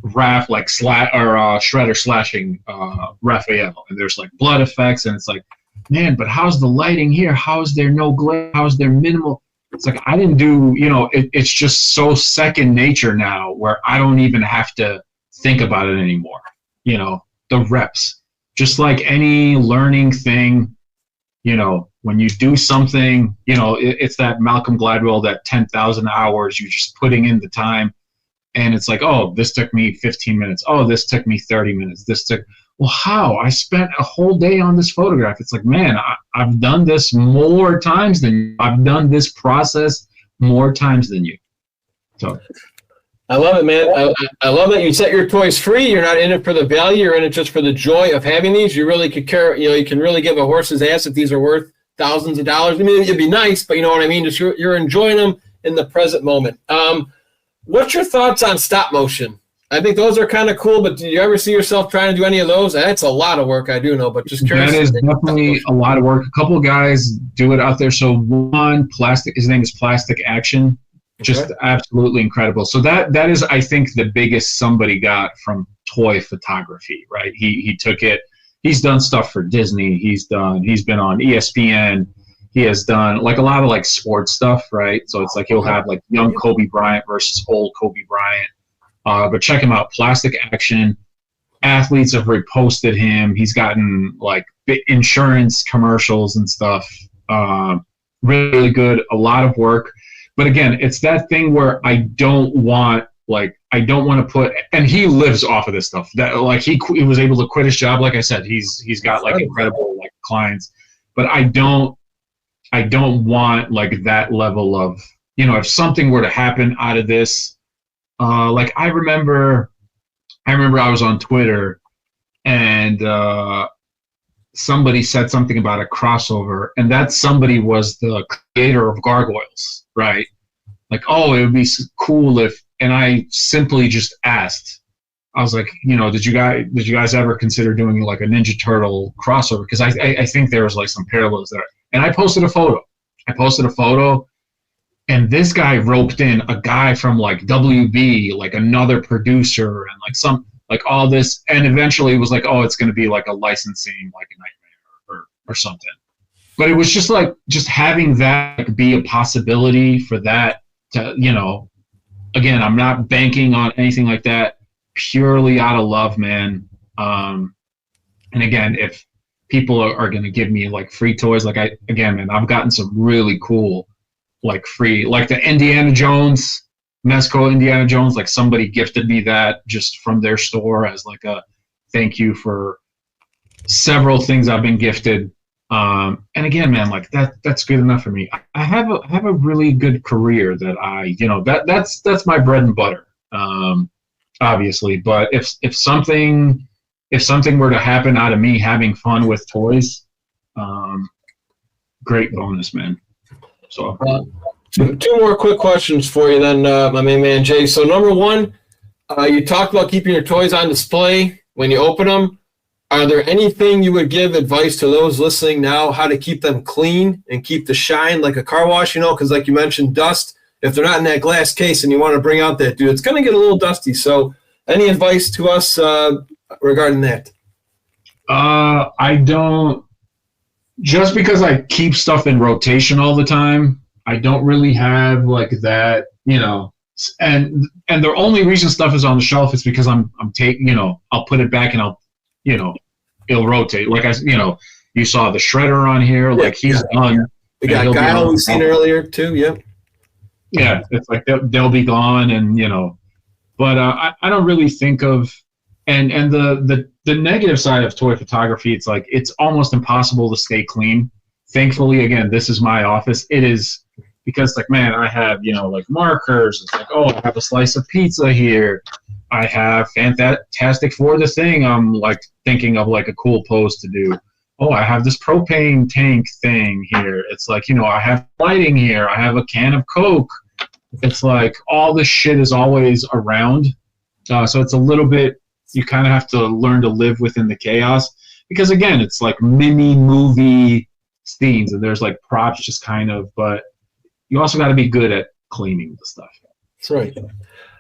Shredder slashing Raphael, and there's like blood effects, and it's like, man, but how's the lighting here? How is there no glare? How is there minimal? It's like I didn't do, it's just so second nature now where I don't even have to think about it anymore. The reps. Just like any learning thing, when you do something, it's that Malcolm Gladwell, that 10,000 hours, you're just putting in the time. And it's like, oh, this took me 15 minutes. Oh, this took me 30 minutes. Well, how? I spent a whole day on this photograph. It's like, man, I've done this more times than you. I've done this process more times than you. So. I love it, man. I love that you set your toys free. You're not in it for the value. You're in it just for the joy of having these. You really could care. You can really give a horse's ass if these are worth thousands of dollars. I mean, it'd be nice, but you know what I mean? Just you're enjoying them in the present moment. What's your thoughts on stop motion? I think those are kind of cool, but do you ever see yourself trying to do any of those? That's a lot of work, I do know, but just curious. That is definitely a lot of work. A couple of guys do it out there. So one, his name is Plastic Action. Just absolutely incredible. So that is, I think, the biggest somebody got from toy photography, right? He took it. He's done stuff for Disney. He's been on ESPN. He has done like a lot of like sports stuff, right? So it's like he'll have like young Kobe Bryant versus old Kobe Bryant. But check him out, Plastic Action. Athletes have reposted him. He's gotten like insurance commercials and stuff. Really good, a lot of work. But again, it's that thing where I don't want to put, and he lives off of this stuff. That like he was able to quit his job. Like I said, he's got like incredible like clients, but I don't want like that level of, if something were to happen out of this, like I remember I was on Twitter and somebody said something about a crossover, and that somebody was the creator of Gargoyles, right? Like, oh, it would be cool if, and I simply just asked, I was like, did you guys ever consider doing like a Ninja Turtle crossover? Because I think there was like some parallels there. And I posted a photo. And this guy roped in a guy from like WB, like another producer, and like all this, and eventually it was like, oh, it's going to be like a licensing, like a nightmare, or or something. But it was just like, just having that like, be a possibility for that to, you know, again, I'm not banking on anything like that, purely out of love, man. And again, if people are going to give me like free toys, like man, I've gotten some really cool, like free, like the Indiana Jones, Mezco Indiana Jones, like somebody gifted me that just from their store as like a thank you for several things I've been gifted. And again, man, like that's good enough for me. I have a really good career that that's my bread and butter, obviously. But if something were to happen out of me having fun with toys, great bonus, man. So two more quick questions for you then, my main man Jay. So number one, you talked about keeping your toys on display when you open them. Are there anything you would give advice to those listening now, how to keep them clean and keep the shine like a car wash, you know, because like you mentioned, dust, if they're not in that glass case and you want to bring out that dude, it's going to get a little dusty. So any advice to us regarding that? I don't, just because I keep stuff in rotation all the time, I don't really have like that, you know, and the only reason stuff is on the shelf is because I'm taking, you know, I'll put it back and I'll, you know, it'll rotate. Like you saw the shredder on here. Like he's done. We got Guile we've seen earlier too. Yep. Yeah, it's like they'll be gone, and you know, but I don't really think of, and the negative side of toy photography. It's like it's almost impossible to stay clean. Thankfully, again, this is my office. It is because like man, I have like markers. It's like I have a slice of pizza here. I have Fantastic Four the thing. I'm like thinking of like a cool pose to do. I have this propane tank thing here. It's like, I have lighting here. I have a can of Coke. It's like all this shit is always around. So it's a little bit, you kind of have to learn to live within the chaos because again, it's like mini movie scenes and there's like props just kind of, but you also got to be good at cleaning the stuff. That's right.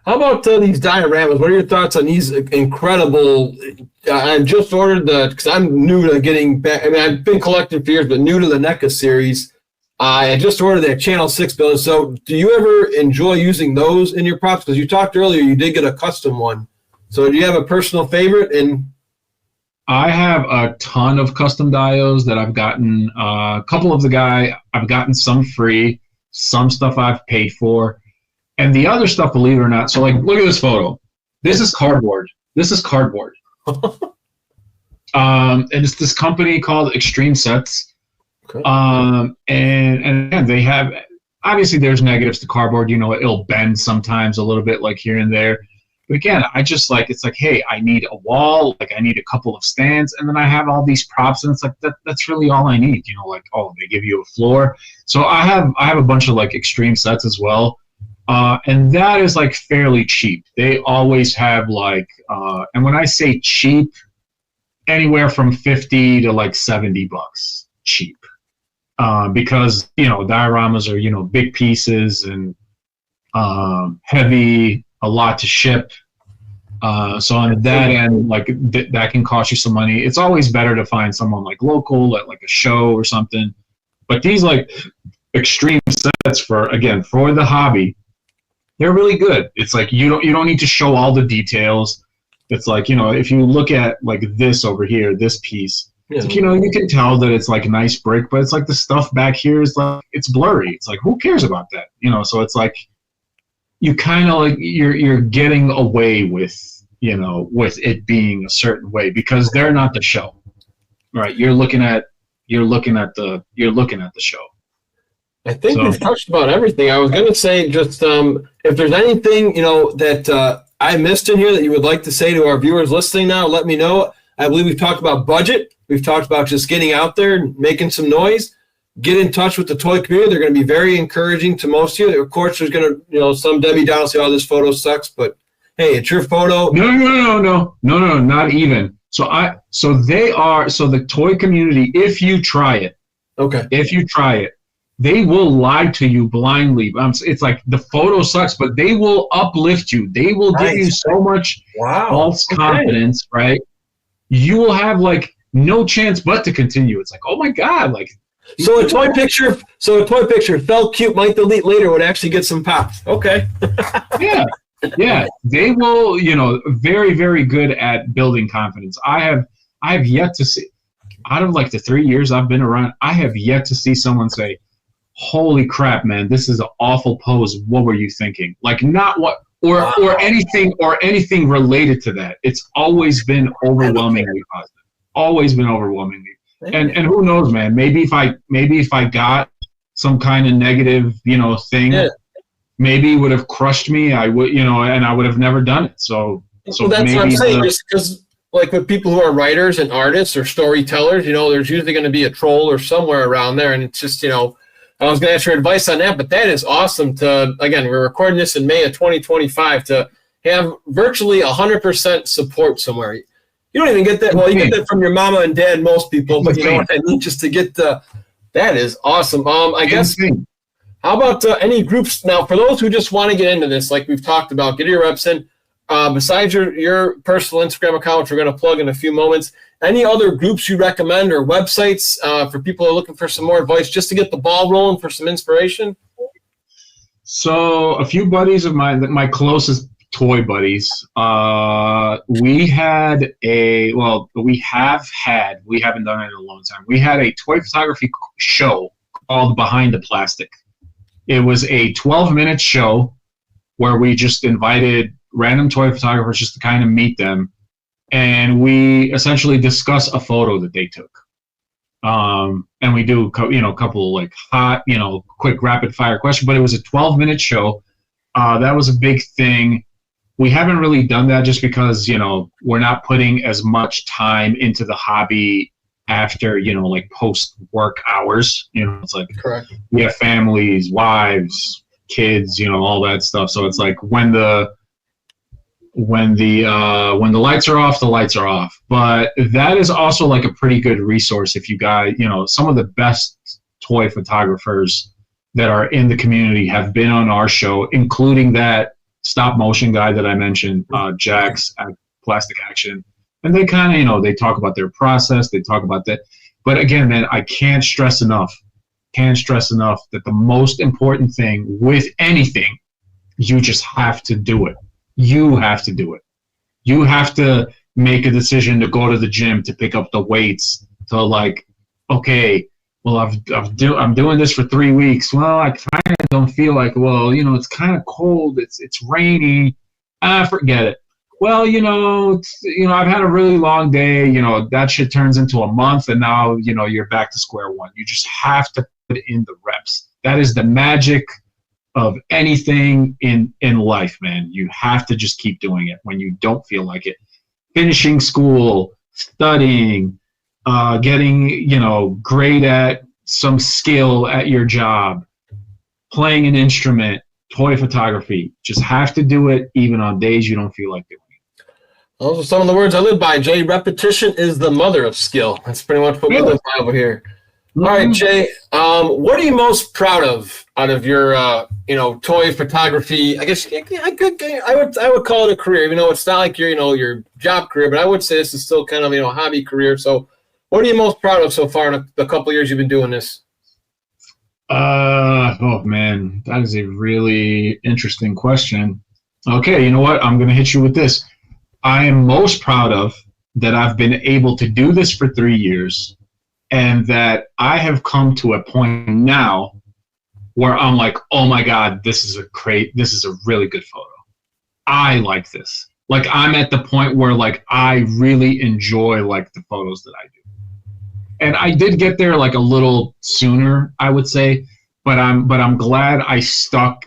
How about these dioramas? What are your thoughts on these incredible? I just ordered because I'm new to getting back. I mean, I've been collecting for years, but new to the NECA series. I just ordered that Channel 6 building. So do you ever enjoy using those in your props? Because you talked earlier, you did get a custom one. So do you have a personal favorite? I have a ton of custom dios that I've gotten. A couple of I've gotten some free, some stuff I've paid for. And the other stuff, believe it or not, so like, look at this photo. This is cardboard. And it's this company called Extreme Sets. Okay. And again, they have, obviously there's negatives to cardboard, it'll bend sometimes a little bit like here and there. But again, I just like, it's like, hey, I need a wall, like I need a couple of stands, and then I have all these props, and it's like, that's really all I need, like, they give you a floor. So I have a bunch of like Extreme Sets as well. And that is like fairly cheap. They always have like, and when I say cheap, anywhere from $50 to like $70 cheap. Because, dioramas are, big pieces and heavy, a lot to ship. So on that end, like that can cost you some money. It's always better to find someone like local at like a show or something. But these like Extreme Sets for the hobby, they're really good. It's like you don't need to show all the details. It's like, if you look at like this over here, this piece, it's like, you can tell that it's like nice brick, but it's like the stuff back here is like, it's blurry. It's like, who cares about that? So it's like, you kind of like, you're getting away with, with it being a certain way because they're not the show, right? You're looking at the show. I think we've touched about everything. I was going to say just if there's anything, that I missed in here that you would like to say to our viewers listening now, let me know. I believe we've talked about budget. We've talked about just getting out there and making some noise. Get in touch with the toy community. They're going to be very encouraging to most of you. Of course, there's going to, some Debbie Down say, this photo sucks, but hey, it's your photo. No, not even. So the toy community, if you try it, they will lie to you blindly. It's like the photo sucks, but they will uplift you. They will give you so much false confidence, right? You will have like no chance but to continue. It's like, oh my God, like. So a toy picture felt cute, might delete later, would actually get some pops. Okay. Yeah, they will, very, very good at building confidence. I have yet to see, out of like the 3 years I've been around, I have yet to see someone say, holy crap, man, this is an awful pose. What were you thinking? Like, not what, or anything related to that. It's always been overwhelmingly positive. Always been overwhelmingly. And who knows, man, maybe if I got some kind of negative, thing, maybe it would have crushed me. I would, and I would have never done it. So that's what I'm saying. Just because, like, with people who are writers and artists or storytellers, there's usually going to be a troll or somewhere around there, and it's just, I was going to ask your advice on that, but that is awesome. Again, we're recording this in May of 2025 to have virtually 100% support somewhere. You don't even get that. Well, you get that from your mama and dad, most people, but you know what I mean. Just to get that is awesome. I guess. How about any groups now for those who just want to get into this, like we've talked about, get your reps in. Besides your personal Instagram account, which we're going to plug in a few moments, any other groups you recommend or websites for people who are looking for some more advice just to get the ball rolling for some inspiration? So a few buddies of mine, my closest toy buddies, we haven't done it in a long time. We had a toy photography show called Behind the Plastic. It was a 12-minute show where we just invited random toy photographers just to kind of meet them, and we essentially discuss a photo that they took. And we do, a couple like hot, quick rapid fire questions. But it was a 12-minute show. That was a big thing. We haven't really done that just because we're not putting as much time into the hobby after like post work hours. It's like correct. We have families, wives, kids, all that stuff. So it's like when the lights are off, the lights are off. But that is also like a pretty good resource if you guys, some of the best toy photographers that are in the community have been on our show, including that stop motion guy that I mentioned, Jack's Plastic Action. And they kind of, they talk about their process, they talk about that. But again, man, I can't stress enough that the most important thing with anything, you just have to do it. You have to do it. You have to make a decision to go to the gym, to pick up the weights, to like, okay, well, I'm doing this for 3 weeks. Well, I kind of don't feel like, it's kind of cold. It's rainy. Forget it. Well, I've had a really long day. That shit turns into a month, and now, you're back to square one. You just have to put in the reps. That is the magic of anything in life, man. You have to just keep doing it when you don't feel like it. Finishing school, studying, getting, great at some skill at your job, playing an instrument, toy photography. Just have to do it even on days you don't feel like doing it. Those are some of the words I live by, Jay. Repetition is the mother of skill. That's pretty much what we live by over here. All right, Jay, what are you most proud of out of your, toy photography? I guess I would call it a career, even though it's not like your job career, but I would say this is still kind of, hobby career. So what are you most proud of so far in the couple of years you've been doing this? Oh man, that is a really interesting question. Okay, you know what? I'm going to hit you with this. I am most proud of that I've been able to do this for 3 years, and that I have come to a point now where I'm like, oh my God, this is a really good photo. I like this. Like, I'm at the point where like I really enjoy like the photos that I do. And I did get there like a little sooner, I would say, but I'm glad I stuck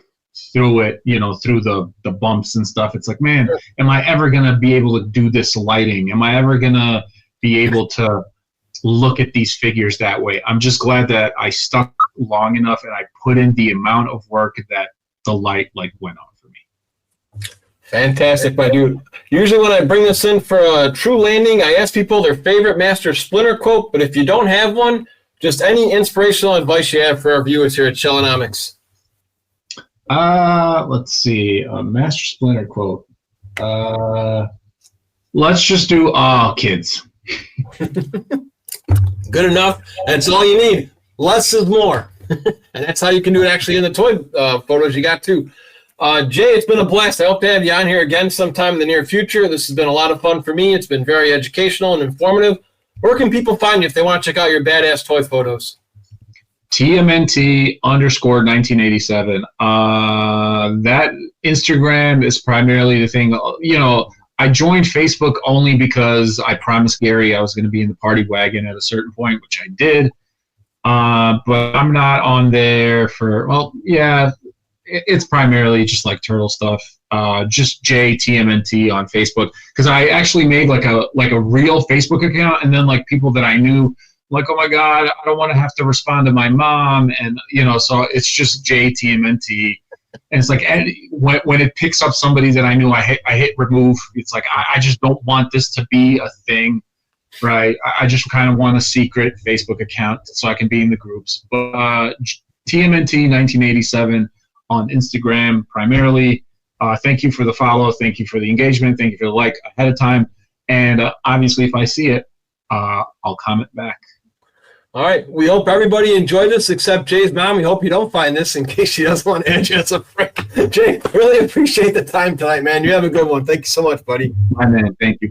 through it, through the bumps and stuff. It's like, man, am I ever gonna be able to do this lighting? Am I ever gonna be able to look at these figures that way? I'm just glad that I stuck long enough and I put in the amount of work that the light like went on for me. Fantastic, my dude. Usually when I bring this in for a true landing, I ask people their favorite Master Splinter quote, but if you don't have one, just any inspirational advice you have for our viewers here at Chillonomics. Let's see, a Master Splinter quote. Let's just do kids. Good enough. That's all you need. Less is more. And that's how you can do it actually in the toy photos you got too. Jay, it's been a blast. I hope to have you on here again sometime in the near future. This has been a lot of fun for me. It's been very educational and informative. Where can people find you if they want to check out your badass toy photos? TMNT _1987. That Instagram is primarily the thing. You know, I joined Facebook only because I promised Gary I was going to be in the party wagon at a certain point, which I did. But I'm not on there for, well, yeah, it's primarily just like turtle stuff. Just JTMNT on Facebook, because I actually made like a real Facebook account, and then like people that I knew, like, oh my God, I don't want to have to respond to my mom, and you know, so it's just JTMNT. And it's like, and when it picks up somebody that I knew, I hit remove. It's like I just don't want this to be a thing, right? I just kind of want a secret Facebook account so I can be in the groups. But TMNT 1987 on Instagram primarily. Thank you for the follow. Thank you for the engagement. Thank you for the like ahead of time. And obviously, if I see it, I'll comment back. All right. We hope everybody enjoyed this except Jay's mom. We hope you don't find this in case she doesn't want to add you as a frick. Jay, really appreciate the time tonight, man. You have a good one. Thank you so much, buddy. My man. Thank you.